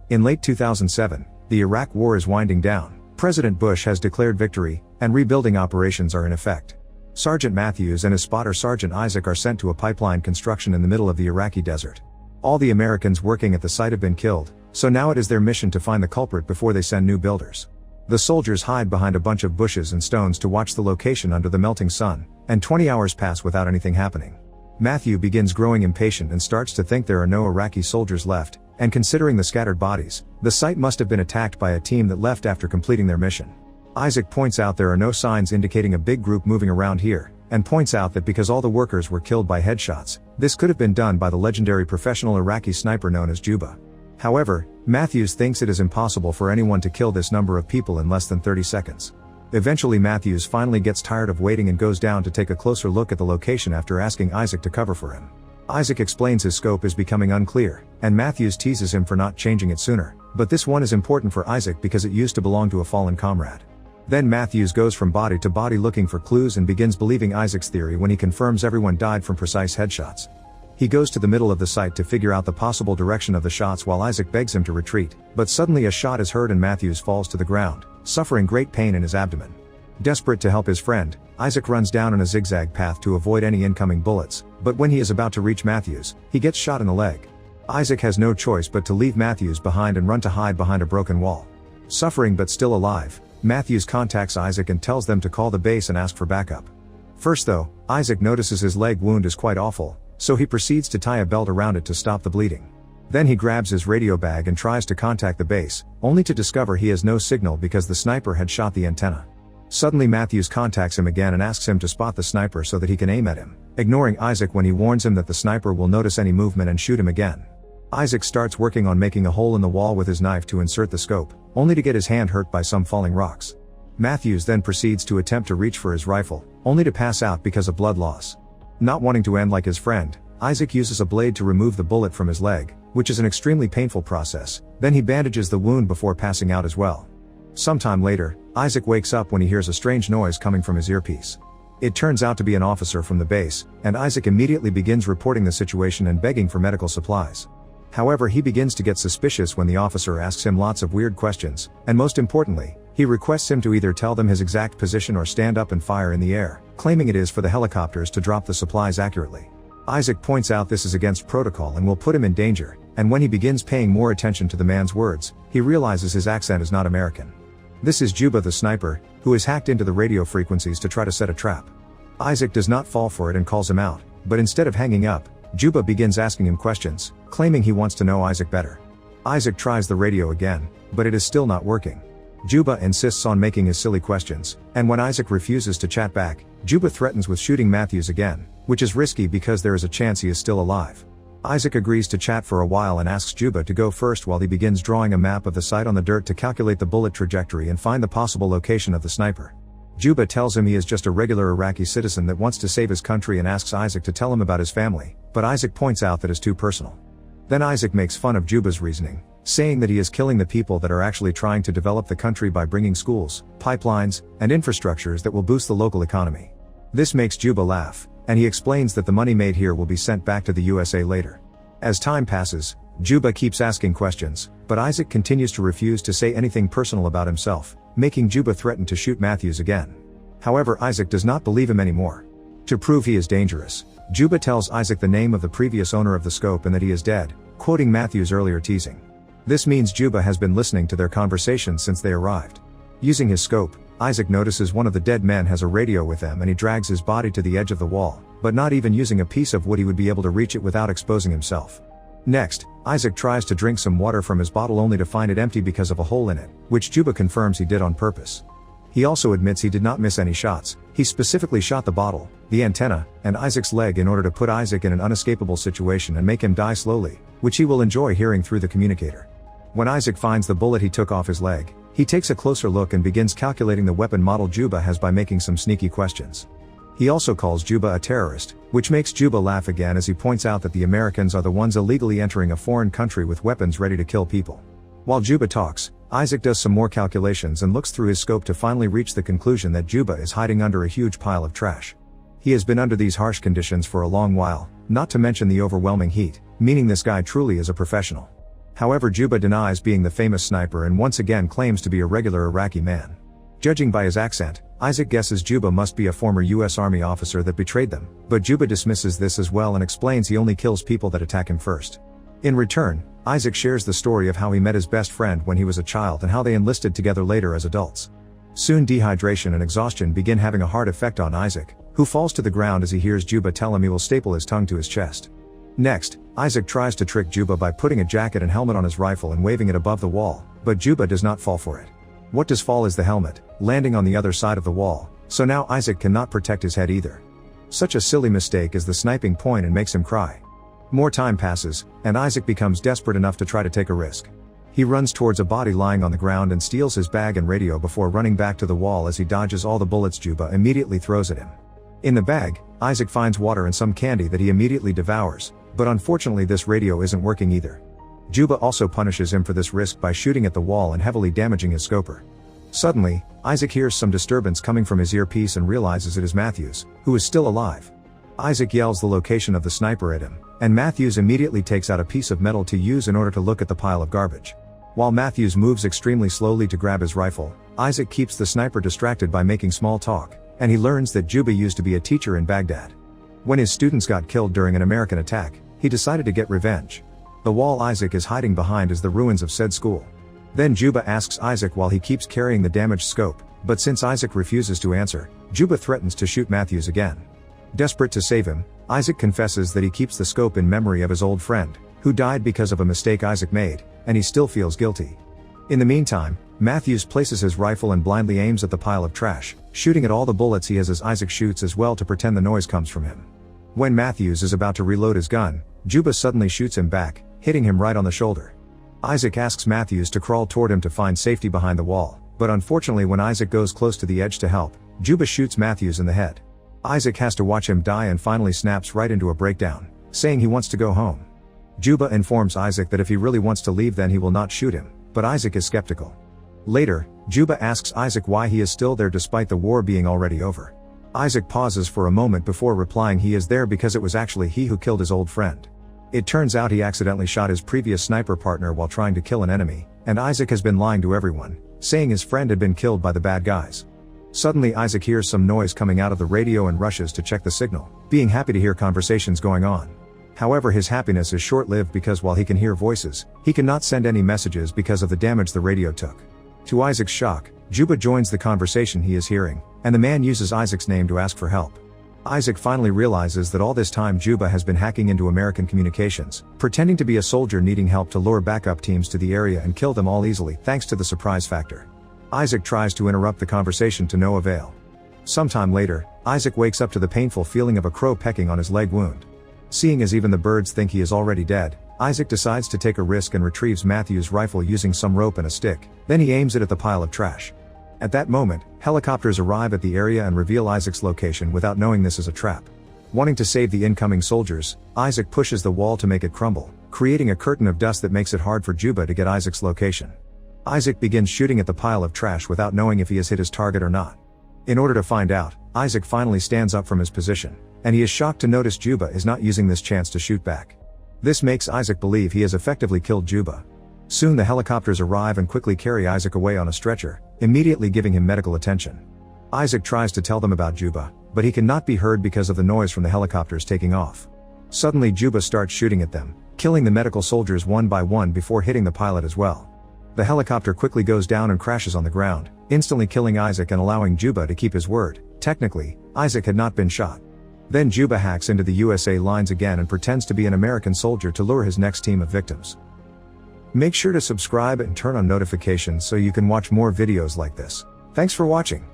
In late 2007, the Iraq War is winding down, President Bush has declared victory, and rebuilding operations are in effect. Sergeant Matthews and his spotter Sergeant Isaac are sent to a pipeline construction in the middle of the Iraqi desert. All the Americans working at the site have been killed, so now it is their mission to find the culprit before they send new builders. The soldiers hide behind a bunch of bushes and stones to watch the location under the melting sun, and 20 hours pass without anything happening. Matthew begins growing impatient and starts to think there are no Iraqi soldiers left, and considering the scattered bodies, the site must have been attacked by a team that left after completing their mission. Isaac points out there are no signs indicating a big group moving around here, and points out that because all the workers were killed by headshots, this could have been done by the legendary professional Iraqi sniper known as Juba. However, Matthews thinks it is impossible for anyone to kill this number of people in less than 30 seconds. Eventually Matthews finally gets tired of waiting and goes down to take a closer look at the location after asking Isaac to cover for him. Isaac explains his scope is becoming unclear, and Matthews teases him for not changing it sooner, but this one is important for Isaac because it used to belong to a fallen comrade. Then Matthews goes from body to body looking for clues and begins believing Isaac's theory when he confirms everyone died from precise headshots. He goes to the middle of the site to figure out the possible direction of the shots while Isaac begs him to retreat, but suddenly a shot is heard and Matthews falls to the ground, suffering great pain in his abdomen. Desperate to help his friend, Isaac runs down in a zigzag path to avoid any incoming bullets, but when he is about to reach Matthews, he gets shot in the leg. Isaac has no choice but to leave Matthews behind and run to hide behind a broken wall. Suffering but still alive, Matthews contacts Isaac and tells them to call the base and ask for backup. First though, Isaac notices his leg wound is quite awful, so he proceeds to tie a belt around it to stop the bleeding. Then he grabs his radio bag and tries to contact the base, only to discover he has no signal because the sniper had shot the antenna. Suddenly Matthews contacts him again and asks him to spot the sniper so that he can aim at him, ignoring Isaac when he warns him that the sniper will notice any movement and shoot him again. Isaac starts working on making a hole in the wall with his knife to insert the scope, only to get his hand hurt by some falling rocks. Matthews then proceeds to attempt to reach for his rifle, only to pass out because of blood loss. Not wanting to end like his friend, Isaac uses a blade to remove the bullet from his leg, which is an extremely painful process, then he bandages the wound before passing out as well. Sometime later, Isaac wakes up when he hears a strange noise coming from his earpiece. It turns out to be an officer from the base, and Isaac immediately begins reporting the situation and begging for medical supplies. However, he begins to get suspicious when the officer asks him lots of weird questions, and most importantly, he requests him to either tell them his exact position or stand up and fire in the air, claiming it is for the helicopters to drop the supplies accurately. Isaac points out this is against protocol and will put him in danger, and when he begins paying more attention to the man's words, he realizes his accent is not American. This is Juba the sniper, who has hacked into the radio frequencies to try to set a trap. Isaac does not fall for it and calls him out, but instead of hanging up, Juba begins asking him questions, claiming he wants to know Isaac better. Isaac tries the radio again, but it is still not working. Juba insists on making his silly questions, and when Isaac refuses to chat back, Juba threatens with shooting Matthews again, which is risky because there is a chance he is still alive. Isaac agrees to chat for a while and asks Juba to go first while he begins drawing a map of the site on the dirt to calculate the bullet trajectory and find the possible location of the sniper. Juba tells him he is just a regular Iraqi citizen that wants to save his country and asks Isaac to tell him about his family, but Isaac points out that is too personal. Then Isaac makes fun of Juba's reasoning, saying that he is killing the people that are actually trying to develop the country by bringing schools, pipelines, and infrastructures that will boost the local economy. This makes Juba laugh, and he explains that the money made here will be sent back to the USA later. As time passes, Juba keeps asking questions, but Isaac continues to refuse to say anything personal about himself, making Juba threaten to shoot Matthews again. However, Isaac does not believe him anymore. To prove he is dangerous, Juba tells Isaac the name of the previous owner of the scope and that he is dead, quoting Matthews' earlier teasing. This means Juba has been listening to their conversation since they arrived. Using his scope, Isaac notices one of the dead men has a radio with them and he drags his body to the edge of the wall, but not even using a piece of wood he would be able to reach it without exposing himself. Next, Isaac tries to drink some water from his bottle only to find it empty because of a hole in it, which Juba confirms he did on purpose. He also admits he did not miss any shots, he specifically shot the bottle, the antenna, and Isaac's leg in order to put Isaac in an unescapable situation and make him die slowly, which he will enjoy hearing through the communicator. When Isaac finds the bullet he took off his leg, he takes a closer look and begins calculating the weapon model Juba has by making some sneaky questions. He also calls Juba a terrorist, which makes Juba laugh again as he points out that the Americans are the ones illegally entering a foreign country with weapons ready to kill people. While Juba talks, Isaac does some more calculations and looks through his scope to finally reach the conclusion that Juba is hiding under a huge pile of trash. He has been under these harsh conditions for a long while, not to mention the overwhelming heat, meaning this guy truly is a professional. However, Juba denies being the famous sniper and once again claims to be a regular Iraqi man. Judging by his accent, Isaac guesses Juba must be a former US Army officer that betrayed them, but Juba dismisses this as well and explains he only kills people that attack him first. In return, Isaac shares the story of how he met his best friend when he was a child and how they enlisted together later as adults. Soon dehydration and exhaustion begin having a hard effect on Isaac, who falls to the ground as he hears Juba tell him he will staple his tongue to his chest. Next, Isaac tries to trick Juba by putting a jacket and helmet on his rifle and waving it above the wall, but Juba does not fall for it. What does fall is the helmet, landing on the other side of the wall, so now Isaac cannot protect his head either. Such a silly mistake is the sniping point and makes him cry. More time passes, and Isaac becomes desperate enough to try to take a risk. He runs towards a body lying on the ground and steals his bag and radio before running back to the wall as he dodges all the bullets Juba immediately throws at him. In the bag, Isaac finds water and some candy that he immediately devours, but unfortunately this radio isn't working either. Juba also punishes him for this risk by shooting at the wall and heavily damaging his scoper. Suddenly, Isaac hears some disturbance coming from his earpiece and realizes it is Matthews, who is still alive. Isaac yells the location of the sniper at him, and Matthews immediately takes out a piece of metal to use in order to look at the pile of garbage. While Matthews moves extremely slowly to grab his rifle, Isaac keeps the sniper distracted by making small talk, and he learns that Juba used to be a teacher in Baghdad. When his students got killed during an American attack, he decided to get revenge. The wall Isaac is hiding behind is the ruins of said school. Then Juba asks Isaac while he keeps carrying the damaged scope, but since Isaac refuses to answer, Juba threatens to shoot Matthews again. Desperate to save him, Isaac confesses that he keeps the scope in memory of his old friend, who died because of a mistake Isaac made, and he still feels guilty. In the meantime, Matthews places his rifle and blindly aims at the pile of trash, shooting at all the bullets he has as Isaac shoots as well to pretend the noise comes from him. When Matthews is about to reload his gun, Juba suddenly shoots him back, hitting him right on the shoulder. Isaac asks Matthews to crawl toward him to find safety behind the wall, but unfortunately when Isaac goes close to the edge to help, Juba shoots Matthews in the head. Isaac has to watch him die and finally snaps right into a breakdown, saying he wants to go home. Juba informs Isaac that if he really wants to leave then he will not shoot him, but Isaac is skeptical. Later, Juba asks Isaac why he is still there despite the war being already over. Isaac pauses for a moment before replying he is there because it was actually he who killed his old friend. It turns out he accidentally shot his previous sniper partner while trying to kill an enemy, and Isaac has been lying to everyone, saying his friend had been killed by the bad guys. Suddenly Isaac hears some noise coming out of the radio and rushes to check the signal, being happy to hear conversations going on. However, his happiness is short-lived because while he can hear voices, he cannot send any messages because of the damage the radio took. To Isaac's shock, Juba joins the conversation he is hearing, and the man uses Isaac's name to ask for help. Isaac finally realizes that all this time Juba has been hacking into American communications, pretending to be a soldier needing help to lure backup teams to the area and kill them all easily thanks to the surprise factor. Isaac tries to interrupt the conversation to no avail. Sometime later, Isaac wakes up to the painful feeling of a crow pecking on his leg wound. Seeing as even the birds think he is already dead, Isaac decides to take a risk and retrieves Matthew's rifle using some rope and a stick, then he aims it at the pile of trash. At that moment, helicopters arrive at the area and reveal Isaac's location without knowing this is a trap. Wanting to save the incoming soldiers, Isaac pushes the wall to make it crumble, creating a curtain of dust that makes it hard for Juba to get Isaac's location. Isaac begins shooting at the pile of trash without knowing if he has hit his target or not. In order to find out, Isaac finally stands up from his position, and he is shocked to notice Juba is not using this chance to shoot back. This makes Isaac believe he has effectively killed Juba. Soon the helicopters arrive and quickly carry Isaac away on a stretcher, immediately giving him medical attention. Isaac tries to tell them about Juba, but he cannot be heard because of the noise from the helicopters taking off. Suddenly Juba starts shooting at them, killing the medical soldiers one by one before hitting the pilot as well. The helicopter quickly goes down and crashes on the ground, instantly killing Isaac and allowing Juba to keep his word. Technically, Isaac had not been shot. Then Juba hacks into the USA lines again and pretends to be an American soldier to lure his next team of victims. Make sure to subscribe and turn on notifications so you can watch more videos like this. Thanks for watching.